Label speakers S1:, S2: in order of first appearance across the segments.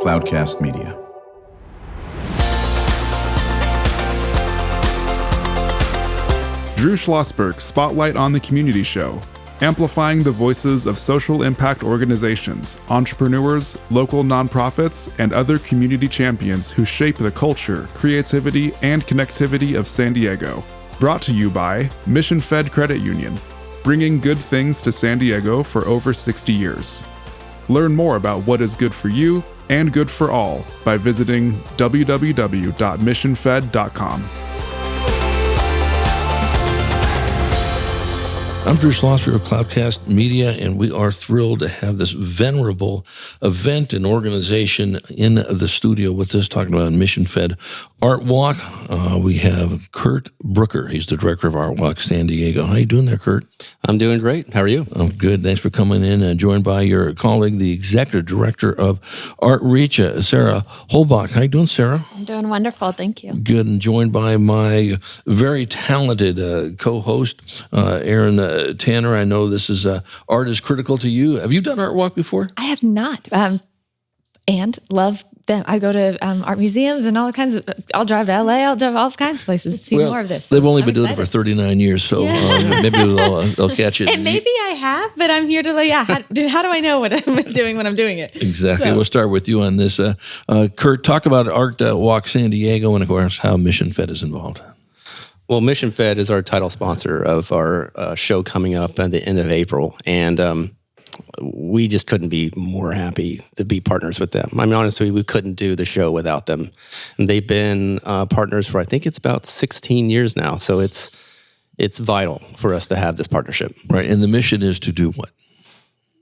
S1: Cloudcast Media.
S2: Drew Schlosberg Spotlight on the Community Show, amplifying the voices of social impact organizations, entrepreneurs, local nonprofits, and other community champions who shape the culture, creativity, and connectivity of San Diego. Brought to you by Mission Fed Credit Union, bringing good things to San Diego for over 60 years. Learn more about what is good for you and good for all by visiting www.missionfed.com.
S3: I'm Drew Schlosberg of Cloudcast Media, and we are thrilled to have this venerable event and organization in the studio with us talking about Mission Fed ArtWalk. We have Curt Brooker. He's the director of ArtWalk San Diego. How you doing there, Curt?
S4: I'm doing great. How are you?
S3: I'm good. Thanks for coming in, joined by your colleague, the executive director of ArtReach, Sarah Holbach. How you doing, Sarah?
S5: I'm doing wonderful. Thank you.
S3: Good, and joined by my very talented co-host, Aaron Tanner. I know this is art is critical to you. Have you done ArtWalk before?
S5: I have not, and love them. I go to art museums and all kinds of. I'll drive to LA. I'll drive all kinds of places to see more of this.
S3: They've only been doing it for 39 years, so maybe they'll catch it.
S5: And maybe I have, but I'm here to how do I know what I'm doing when I'm doing it?
S3: Exactly.
S5: So.
S3: We'll start with you on this. Curt, talk about ArtWalk San Diego and, of course, how Mission Fed is involved.
S4: Well, Mission Fed is our title sponsor of our show coming up at the end of April, and we just couldn't be more happy to be partners with them. I mean, honestly, we couldn't do the show without them. And they've been partners for, I think it's about 16 years now, so it's vital for us to have this partnership.
S3: Right, and the mission is to do what?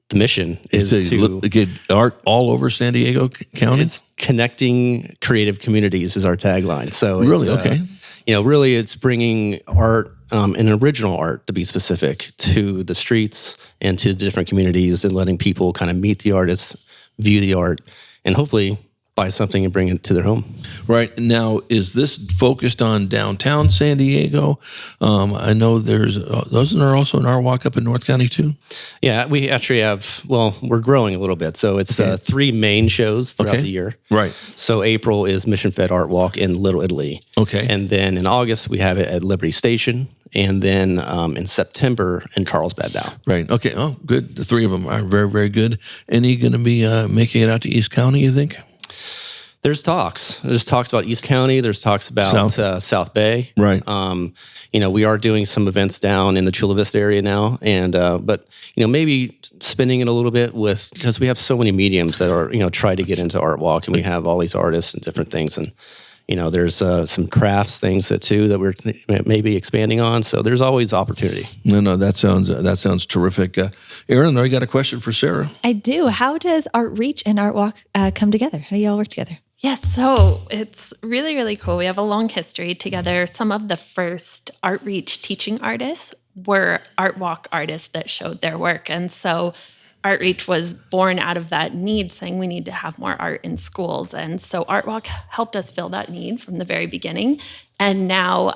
S4: The mission is
S3: to get art all over San Diego County?
S4: It's connecting creative communities is our tagline. So
S3: really, okay.
S4: Really it's bringing art, and original art to be specific, to the streets and to the different communities, and letting people kind of meet the artists, view the art, and hopefully buy something and bring it to their home. Right.
S3: Now, is this focused on downtown San Diego? I know those are also an ArtWalk up in North County too?
S4: Yeah, we actually have, we're growing a little bit. So it's 3 main shows throughout the year.
S3: Right.
S4: So April is Mission Fed ArtWalk in Little Italy.
S3: Okay.
S4: And then in August, we have it at Liberty Station. And then in September in Carlsbad now.
S3: Right. Okay. Oh, good. The 3 of them are very, very good. Any going to be making it out to East County, you think?
S4: There's talks. There's talks about East County. There's talks about South Bay.
S3: Right.
S4: We are doing some events down in the Chula Vista area now, and but maybe spinning it a little bit because we have so many mediums that are try to get into ArtWalk, and we have all these artists and different things, and there's some crafts things that we're maybe expanding on. So there's always opportunity.
S3: No, that sounds terrific. Aaron, I got a question for Sarah.
S5: I do. How does ArtReach and ArtWalk come together? How do you all work together?
S6: Yes, so it's really, really cool. We have a long history together. Some of the first ArtReach teaching artists were ArtWalk artists that showed their work. And so ArtReach was born out of that need, saying we need to have more art in schools. And so ArtWalk helped us fill that need from the very beginning. And now,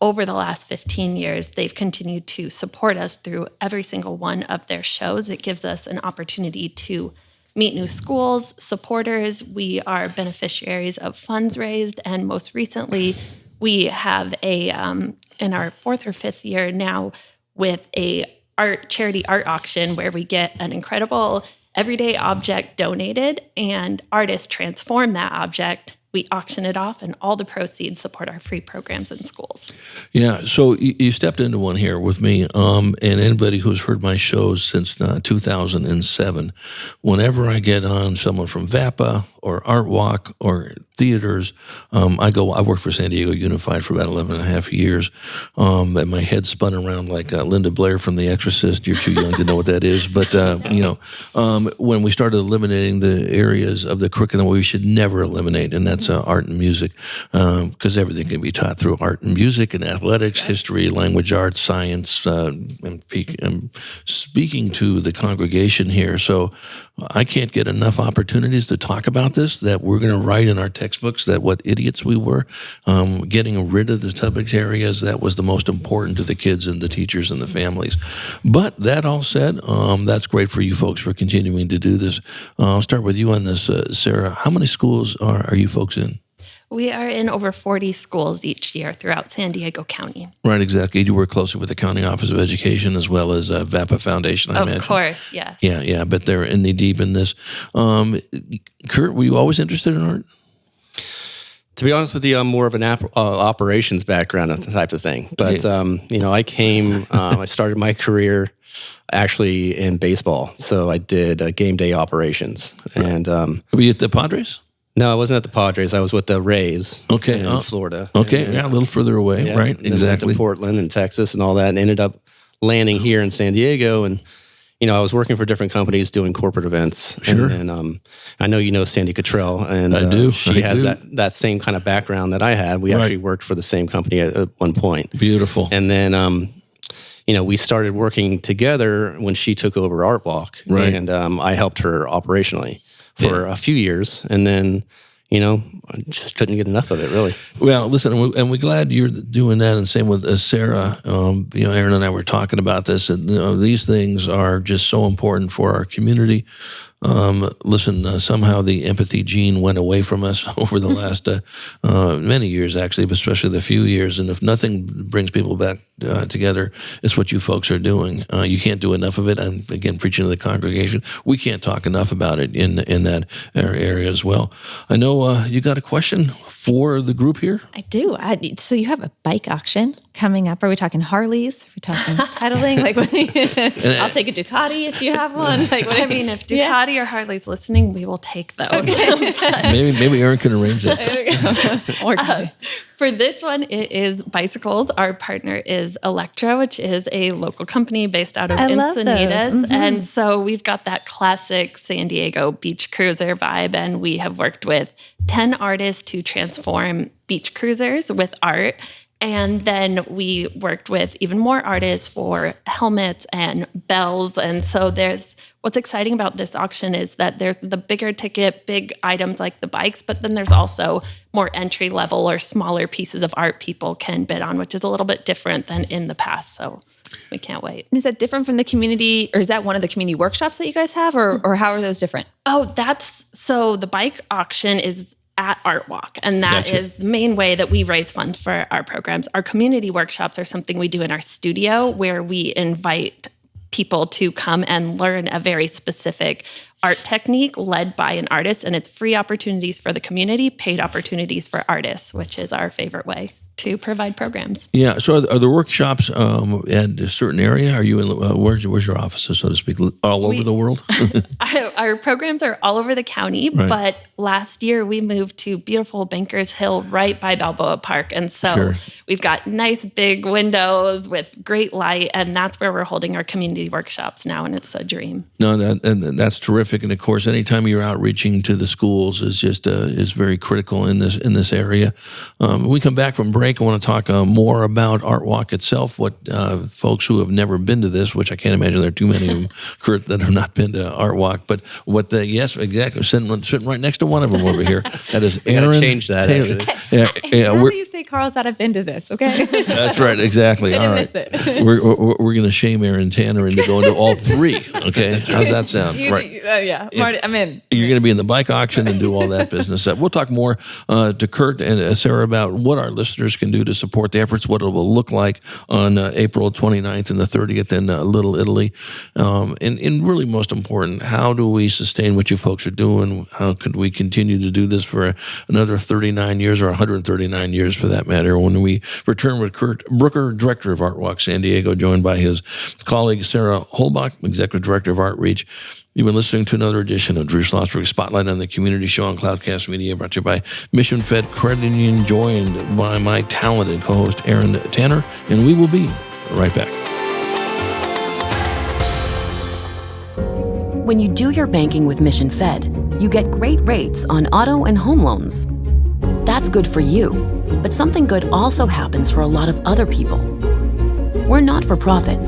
S6: over the last 15 years, they've continued to support us through every single one of their shows. It gives us an opportunity to meet new schools, supporters. We are beneficiaries of funds raised. And most recently, we have in our 4th or 5th year now with a charity art auction where we get an incredible everyday object donated and artists transform that object. We auction it off, and all the proceeds support our free programs in schools.
S3: Yeah, so you stepped into one here with me, and anybody who's heard my shows since 2007, whenever I get on someone from VAPA or ArtWalk or theaters, I worked for San Diego Unified for about 11 and a half years, and my head spun around like Linda Blair from The Exorcist. You're too young to know what that is, but when we started eliminating the areas of the curriculum we should never eliminate, and that's art and music, because everything can be taught through art and music and athletics, history, language arts, science, and speaking to the congregation here. So I can't get enough opportunities to talk about this, that we're going to write in our textbooks that what idiots we were, getting rid of the subject areas, that was the most important to the kids and the teachers and the families. But that all said, that's great for you folks for continuing to do this. I'll start with you on this, Sarah. How many schools are you folks in?
S6: We are in over 40 schools each year throughout San Diego County.
S3: Right, exactly. You work closely with the County Office of Education as well as VAPA Foundation, I imagine.
S6: Of course, yes.
S3: Yeah, but they're in knee deep in this. Kurt, were you always interested in art?
S4: To be honest with you, I'm more of an operations background type of thing. But, I started my career actually in baseball. So I did game day operations. And
S3: were you at the Padres?
S4: No, I wasn't at the Padres. I was with the Rays in Florida.
S3: Okay,
S4: and,
S3: a little further away, right? Exactly.
S4: Went to Portland and Texas and all that, and ended up landing here in San Diego. And, I was working for different companies doing corporate events.
S3: Sure.
S4: And I know you know Sandy Cottrell. And
S3: I do.
S4: She has that same kind of background that I had. We actually worked for the same company at one point.
S3: Beautiful.
S4: And then, we started working together when she took over ArtWalk.
S3: Right.
S4: And I helped her operationally for a few years, and then, I just couldn't get enough of it, really.
S3: Well, listen, and we're glad you're doing that, and same with Sarah. Aaron and I were talking about this, and these things are just so important for our community. Somehow the empathy gene went away from us over the last many years, actually, but especially the few years. And if nothing brings people back together, it's what you folks are doing. You can't do enough of it. And again, preaching to the congregation, we can't talk enough about it in that area as well. I know you got a question for the group here?
S5: I do. So you have a bike auction coming up. Are we talking Harleys? Are we talking pedaling? I'll take a Ducati if you have one.
S6: If Ducati or Harley's listening, we will take those.
S3: maybe Aaron can arrange that.
S6: For this one, it is bicycles. Our partner is Electra, which is a local company based out of Encinitas. Mm-hmm. And so we've got that classic San Diego beach cruiser vibe. And we have worked with 10 artists to transform beach cruisers with art. And then we worked with even more artists for helmets and bells. And so what's exciting about this auction is that there's the bigger ticket, big items like the bikes, but then there's also more entry level or smaller pieces of art people can bid on, which is a little bit different than in the past. So we can't wait.
S5: Is that different from the community, or is that one of the community workshops that you guys have, or how are those different?
S6: So the bike auction is at ArtWalk. And that is the main way that we raise funds for our programs. Our community workshops are something we do in our studio where we invite people to come and learn a very specific art technique led by an artist. And it's free opportunities for the community, paid opportunities for artists, which is our favorite way to provide programs.
S3: Yeah. So are the workshops at a certain area? Are you in, where's your offices, so to speak, all over the world?
S6: Our programs are all over the county, but last year we moved to beautiful Bankers Hill right by Balboa Park. And so we've got nice big windows with great light, and that's where we're holding our community workshops now, and it's a dream.
S3: No, that's terrific. And of course, anytime you're outreaching to the schools is just is very critical in this area. When we come back from break, I want to talk more about ArtWalk itself, what folks who have never been to this, which I can't imagine there are too many of them, Curt, that have not been to ArtWalk, but what yes, exactly, sitting right next to one of them over here. That is Aaron.
S4: We change that,
S3: Taylor.
S4: actually.
S5: How do you say Carl's not have been to this, okay?
S3: That's right, exactly. All right.
S5: Miss it.
S3: We're going to shame Aaron Tanner into going to all three, okay? How's that sound?
S5: Marty, I'm in.
S3: You're going to be in the bike auction and do all that business. We'll talk more to Curt and Sarah about what our listeners can do to support the efforts, what it will look like on April 29th and the 30th in Little Italy. And really most important, how do we sustain what you folks are doing? How could we continue to do this for another 39 years or 139 years for that matter? When we return with Curt Brooker, Director of ArtWalk San Diego, joined by his colleague Sarah Holbach, Executive Director of ArtReach. You've been listening to another edition of Drew Schlosberg Spotlight on the Community Show on Cloudcast Media, brought to you by Mission Fed Credit Union, joined by my talented co-host Aaron Tanner, and we will be right back.
S1: When you do your banking with Mission Fed, you get great rates on auto and home loans. That's good for you, but something good also happens for a lot of other people. We're not for profit,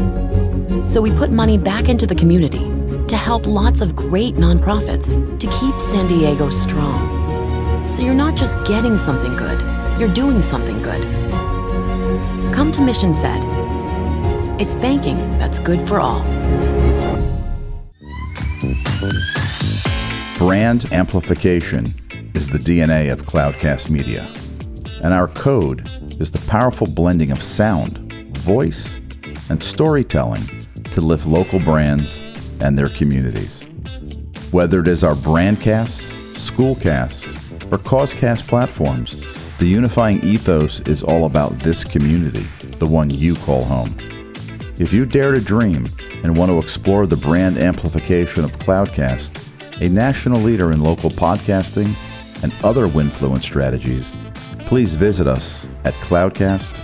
S1: so we put money back into the community to help lots of great nonprofits to keep San Diego strong. So you're not just getting something good, you're doing something good. Come to Mission Fed. It's banking that's good for all.
S7: Brand amplification is the DNA of Cloudcast Media, and our code is the powerful blending of sound, voice, and storytelling to lift local brands and their communities. Whether it is our Brandcast, Schoolcast, or Causecast platforms, the unifying ethos is all about this community, the one you call home. If you dare to dream and want to explore the brand amplification of Cloudcast, a national leader in local podcasting and other Winfluence strategies, please visit us at cloudcast.us.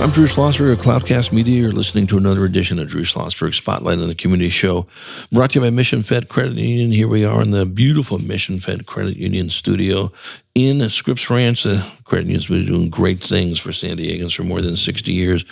S3: I'm Drew Schlosberg of Cloudcast Media. You're listening to another edition of Drew Schlosberg Spotlight on the Community Show, brought to you by Mission Fed Credit Union. Here we are in the beautiful Mission Fed Credit Union studio in Scripps Ranch. The credit union's been doing great things for San Diegans for more than 60 years.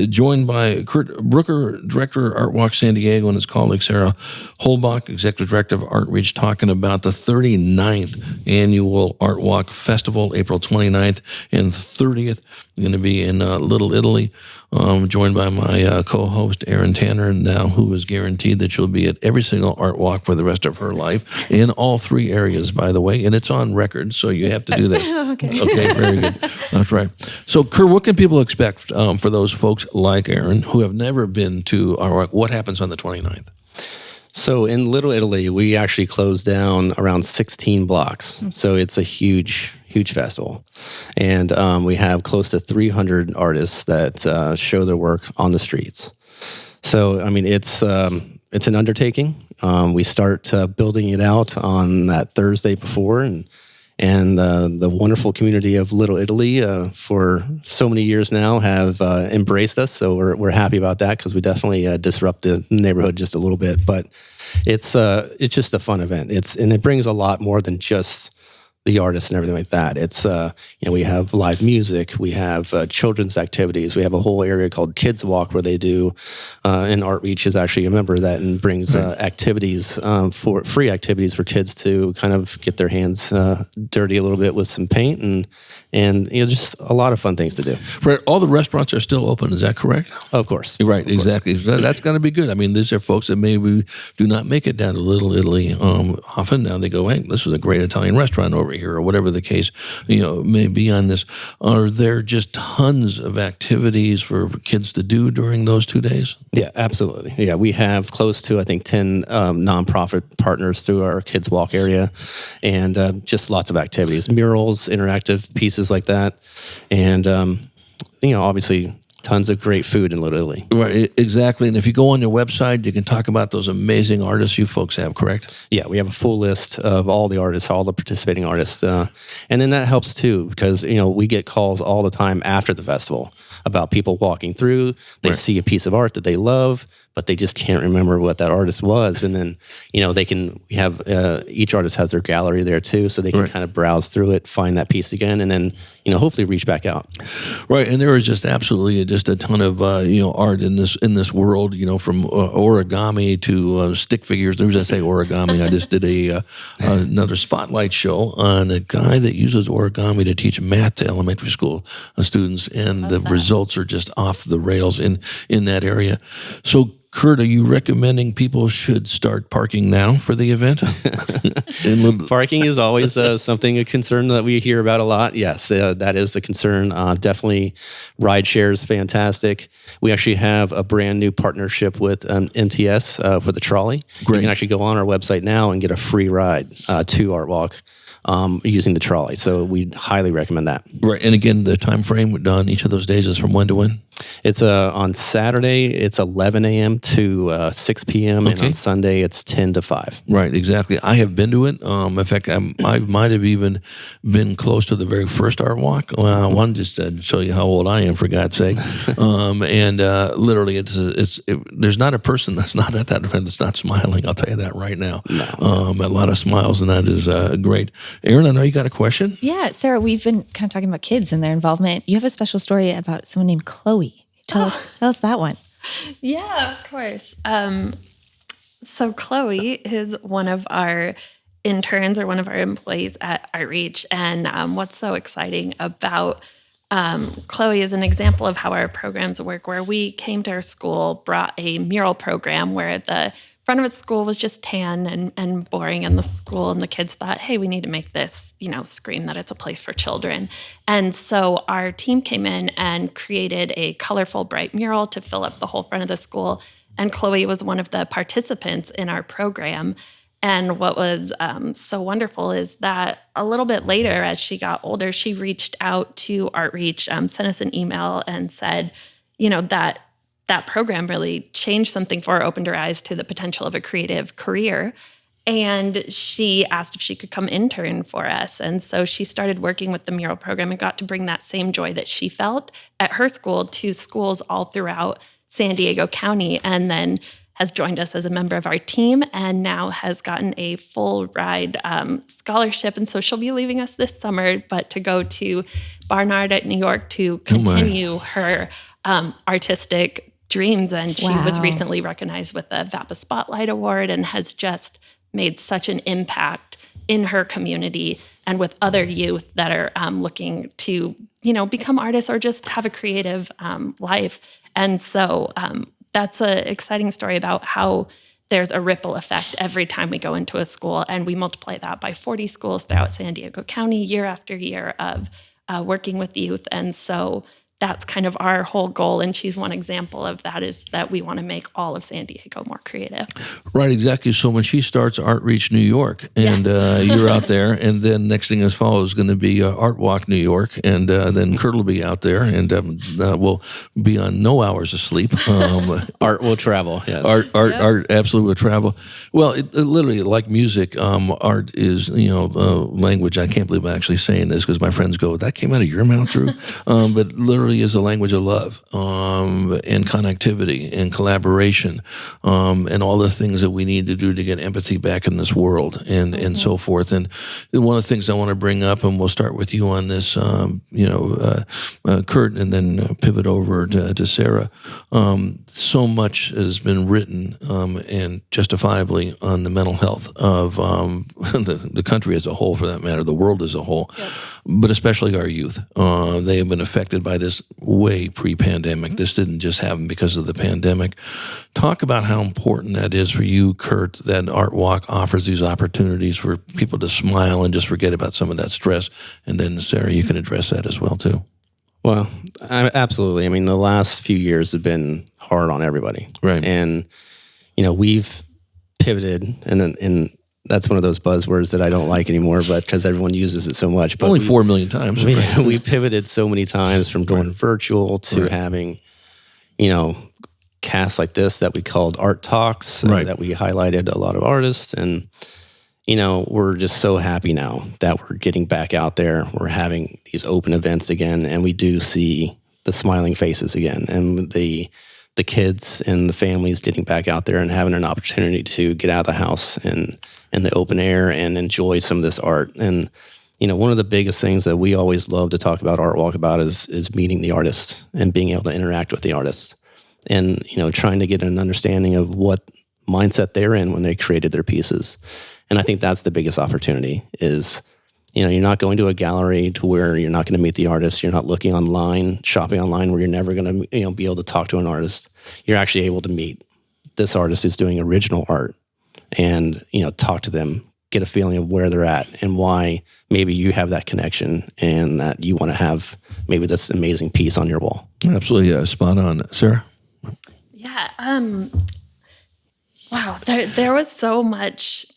S3: Joined by Curt Brooker, Director of ArtWalk San Diego, and his colleague Sarah Holbach, Executive Director of ArtReach, talking about the 39th Annual ArtWalk Festival, April 29th and 30th. Going to be in Little Italy. Joined by my co-host, Erin Tanner, now who is guaranteed that she'll be at every single Art Walk for the rest of her life, in all three areas, by the way, and it's on record, so you have to do that. Okay, very good. That's right. So, Curt, what can people expect for those folks like Erin who have never been to Art Walk? What happens on the 29th?
S4: So in Little Italy, we actually closed down around 16 blocks. So it's a huge festival. And we have close to 300 artists that show their work on the streets. So, I mean, it's an undertaking. We start building it out on that Thursday before, and the wonderful community of Little Italy for so many years now have embraced us. So we're happy about that, because we definitely disrupt the neighborhood just a little bit. But it's just a fun event. And it brings a lot more than just the artists and everything like that. It's we have live music, we have children's activities, we have a whole area called Kids Walk where they do, and ArtReach is actually a member of that and brings activities for free activities for kids to kind of get their hands dirty a little bit with some paint and just a lot of fun things to do.
S3: Right, all the restaurants are still open. Is that correct?
S4: Of course.
S3: Right, exactly. That's going to be good. I mean, these are folks that maybe do not make it down to Little Italy often. Now they go, hey, this is a great Italian restaurant over here, or whatever the case may be on this. Are there just tons of activities for kids to do during those 2 days?
S4: Yeah, absolutely. Yeah, we have close to, I think, 10 nonprofit partners through our Kids Walk area, and just lots of activities, murals, interactive pieces like that, and obviously tons of great food in Little Italy.
S3: Right, exactly. And if you go on your website, you can talk about those amazing artists you folks have, correct?
S4: Yeah, we have a full list of all the artists, all the participating artists. And then that helps too, because, we get calls all the time after the festival about people walking through. They see a piece of art that they love, but they just can't remember what that artist was. And then, we have, each artist has their gallery there too, so they can kind of browse through it, find that piece again, and then, hopefully reach back out.
S3: Right, and there is just absolutely just a ton of, art in this world, from origami to stick figures. The reason I say origami, I just did another spotlight show on a guy that uses origami to teach math to elementary school students, and the results are just off the rails in that area. So, Curt, are you recommending people should start parking now for the event?
S4: Parking is always a concern that we hear about a lot. Yes, that is a concern. Definitely, rideshare is fantastic. We actually have a brand new partnership with MTS for the trolley. Great. You can actually go on our website now and get a free ride to ArtWalk using the trolley. So we highly recommend that.
S3: Right. And again, the time frame on each of those days is from when to when?
S4: It's on Saturday, it's 11 a.m. to 6 p.m. And on Sunday, it's 10 to 5.
S3: Right, exactly. I have been to it. In fact, I might have even been close to the very first Art Walk. I wanted just to show you how old I am, for God's sake. And literally, there's not a person that's not at that event that's not smiling. I'll tell you that right now. No. A lot of smiles, and that is great. Aaron, I know you got a question.
S5: Yeah, Sarah, we've been kind of talking about kids and their involvement. You have a special story about someone named Chloe. Tell us that one.
S6: Yeah, of course. So Chloe is one of our interns or one of our employees at ArtReach. And what's so exciting about Chloe is an example of how our programs work, where we came to our school, brought a mural program where the front of the school was just tan and boring, and the school and the kids thought, hey, we need to make this, scream that it's a place for children. And so our team came in and created a colorful, bright mural to fill up the whole front of the school. And Chloe was one of the participants in our program. And what was so wonderful is that a little bit later, as she got older, she reached out to ArtReach, sent us an email and said, that program really changed something for her, opened her eyes to the potential of a creative career. And she asked if she could come intern for us. And so she started working with the mural program and got to bring that same joy that she felt at her school to schools all throughout San Diego County, and then has joined us as a member of our team and now has gotten a full ride scholarship. And so she'll be leaving us this summer, but to go to Barnard at New York to continue her artistic dreams. And she was recently recognized with the VAPA Spotlight Award and has just made such an impact in her community and with other youth that are looking to, become artists or just have a creative life. And so that's an exciting story about how there's a ripple effect every time we go into a school, and we multiply that by 40 schools throughout San Diego County year after year of working with youth. And so that's kind of our whole goal, and she's one example of that, is that we want to make all of San Diego more creative.
S3: Right, exactly. So when she starts ArtReach New York, and you're out there, and then next thing that follows is going to be ArtWalk New York, and then Curt will be out there, and we'll be on no hours of sleep.
S4: Art will travel, yes.
S3: Art absolutely will travel. Well, it literally, like music, art is, the language. I can't believe I'm actually saying this because my friends go, that came out of your mouth, Drew? But literally is a language of love and connectivity and collaboration and all the things that we need to do to get empathy back in this world and so forth. And one of the things I want to bring up, and we'll start with you on this, Curt, and then pivot over to Sarah. So much has been written and justifiably on the mental health of the country as a whole, for that matter, the world as a whole, but especially our youth. They have been affected by this way pre-pandemic. This didn't just happen because of the pandemic. Talk about how important that is for you, Curt, that ArtWalk offers these opportunities for people to smile and just forget about some of that stress. And then, Sarah, you can address that as well, too.
S4: Well, absolutely. I mean, the last few years have been hard on everybody.
S3: Right.
S4: And, we've pivoted, and that's one of those buzzwords that I don't like anymore, but because everyone uses it so much. But
S3: only 4 million times.
S4: We pivoted so many times from going virtual to having, casts like this that we called Art Talks, that we highlighted a lot of artists. And, we're just so happy now that we're getting back out there. We're having these open events again, and we do see the smiling faces again, and the kids and the families getting back out there and having an opportunity to get out of the house and in the open air and enjoy some of this art. And, one of the biggest things that we always love to talk about ArtWalk about is meeting the artists and being able to interact with the artists and, trying to get an understanding of what mindset they're in when they created their pieces. And I think that's the biggest opportunity is, you're not going to a gallery to where you're not going to meet the artist. You're not looking online, shopping online where you're never going to, be able to talk to an artist. You're actually able to meet this artist who's doing original art and, talk to them, get a feeling of where they're at and why maybe you have that connection and that you want to have maybe this amazing piece on your wall.
S3: Absolutely. Spot on. Sarah?
S6: Yeah. Wow. There was so much,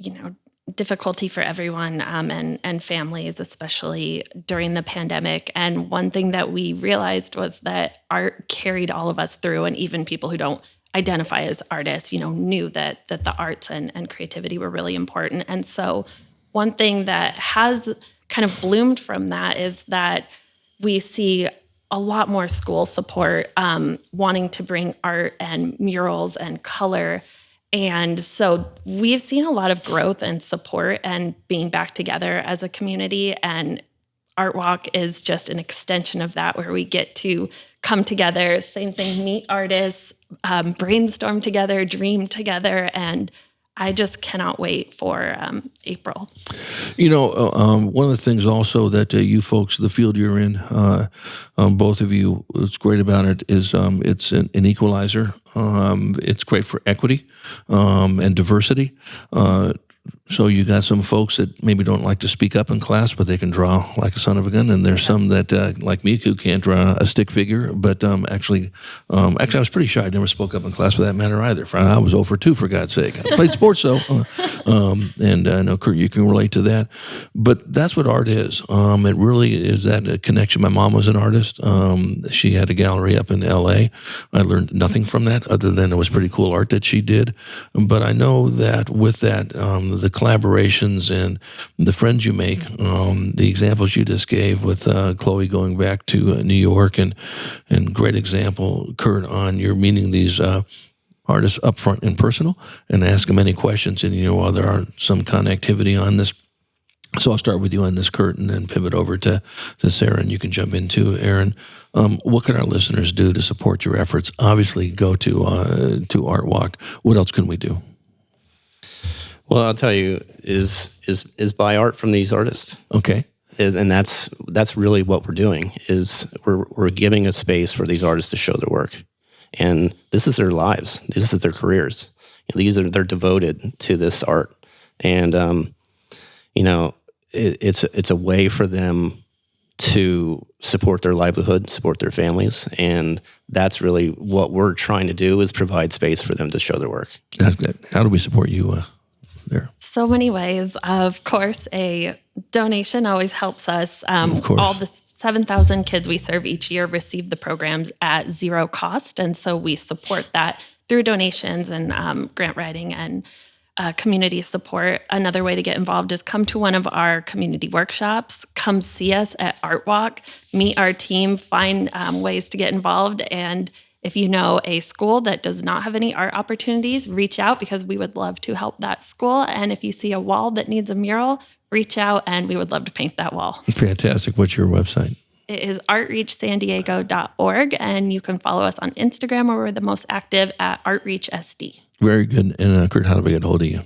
S6: difficulty for everyone and families, especially during the pandemic. And one thing that we realized was that art carried all of us through, and even people who don't identify as artists, knew that the arts and creativity were really important. And so one thing that has kind of bloomed from that is that we see a lot more school support wanting to bring art and murals and color. And so we've seen a lot of growth and support and being back together as a community. And ArtWalk is just an extension of that, where we get to come together, same thing, meet artists, brainstorm together, dream together. And I just cannot wait for April.
S3: One of the things also that you folks, the field you're in, both of you, what's great about it is it's an equalizer. It's great for equity and diversity. So you got some folks that maybe don't like to speak up in class, but they can draw like a son of a gun. And there's some that, like me, who can't draw a stick figure. But actually, I was pretty shy. I never spoke up in class for that matter either. I was 0 for 2, for God's sake. I played sports, though. And I know, Curt, you can relate to that. But that's what art is. It really is that connection. My mom was an artist. She had a gallery up in L.A. I learned nothing from that other than it was pretty cool art that she did. But I know that with that, the collaborations and the friends you make, the examples you just gave with Chloe going back to New York, and great example, Curt, on your meeting these artists up front and personal and ask them any questions. And, while there are some connectivity on this, so I'll start with you on this, Curt, and then pivot over to Sarah, and you can jump in too, Aaron. What can our listeners do to support your efforts? Obviously, go to ArtWalk. What else can we do?
S4: Well, I'll tell you, is buy art from these artists.
S3: Okay.
S4: And that's really what we're doing, is we're giving a space for these artists to show their work. And this is their lives. This is their careers. They're devoted to this art. And, it's a way for them to support their livelihood, support their families. And that's really what we're trying to do, is provide space for them to show their work.
S3: That's good. How do we support you there?
S6: So many ways. Of course, a donation always helps us.
S3: Of course.
S6: All the 7,000 kids we serve each year receive the programs at zero cost. And so we support that through donations and grant writing and community support. Another way to get involved is come to one of our community workshops, come see us at ArtWalk, meet our team, find ways to get involved. And if you know a school that does not have any art opportunities, reach out, because we would love to help that school. And if you see a wall that needs a mural, reach out and we would love to paint that wall.
S3: Fantastic. What's your website?
S6: It is ArtReachSanDiego.org, and you can follow us on Instagram, where we're the most active, at ArtReachSD.
S3: Very good. And Curt, how do we get a hold of you?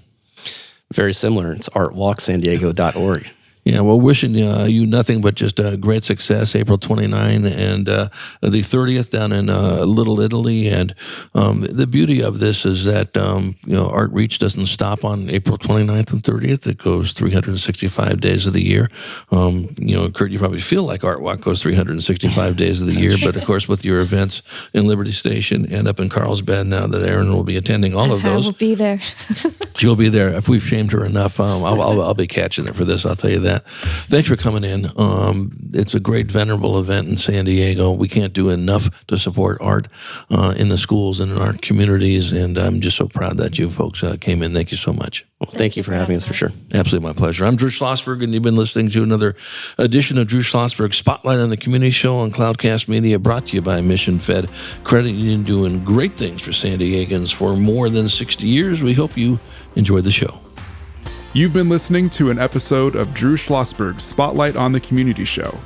S4: Very similar. It's ArtWalkSanDiego.org.
S3: Yeah, well, wishing you nothing but just great success, April 29 and the 30th down in Little Italy. And the beauty of this is that, ArtReach doesn't stop on April 29th and 30th. It goes 365 days of the year. Curt, you probably feel like ArtWalk goes 365 days of the year, but of course, with your events in Liberty Station and up in Carlsbad now that Aaron will be attending all of those.
S5: I will be there.
S3: She'll be there. If we've shamed her enough, I'll be catching it for this, I'll tell you that. Thanks for coming in. It's a great, venerable event in San Diego. We can't do enough to support art in the schools and in our communities, and I'm just so proud that you folks came in. Thank you so much.
S4: Well, thank you for having us, for sure.
S3: Absolutely, my pleasure. I'm Drew Schlosberg, and you've been listening to another edition of Drew Schlosberg Spotlight on the Community Show on Cloudcast Media, brought to you by Mission Fed Credit Union, doing great things for San Diegans for more than 60 years. We hope you enjoyed the show.
S2: You've been listening to an episode of Drew Schlosberg's Spotlight on the Community Show,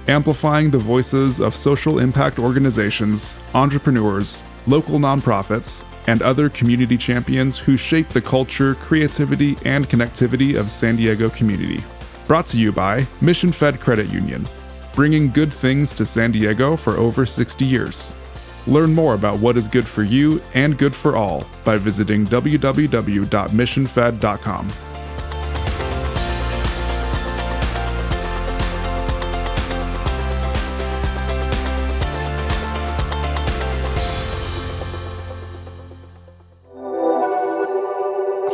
S2: amplifying the voices of social impact organizations, entrepreneurs, local nonprofits, and other community champions who shape the culture, creativity, and connectivity of San Diego community. Brought to you by Mission Fed Credit Union, bringing good things to San Diego for over 60 years. Learn more about what is good for you and good for all by visiting www.missionfed.com.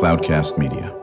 S7: Cloudcast Media.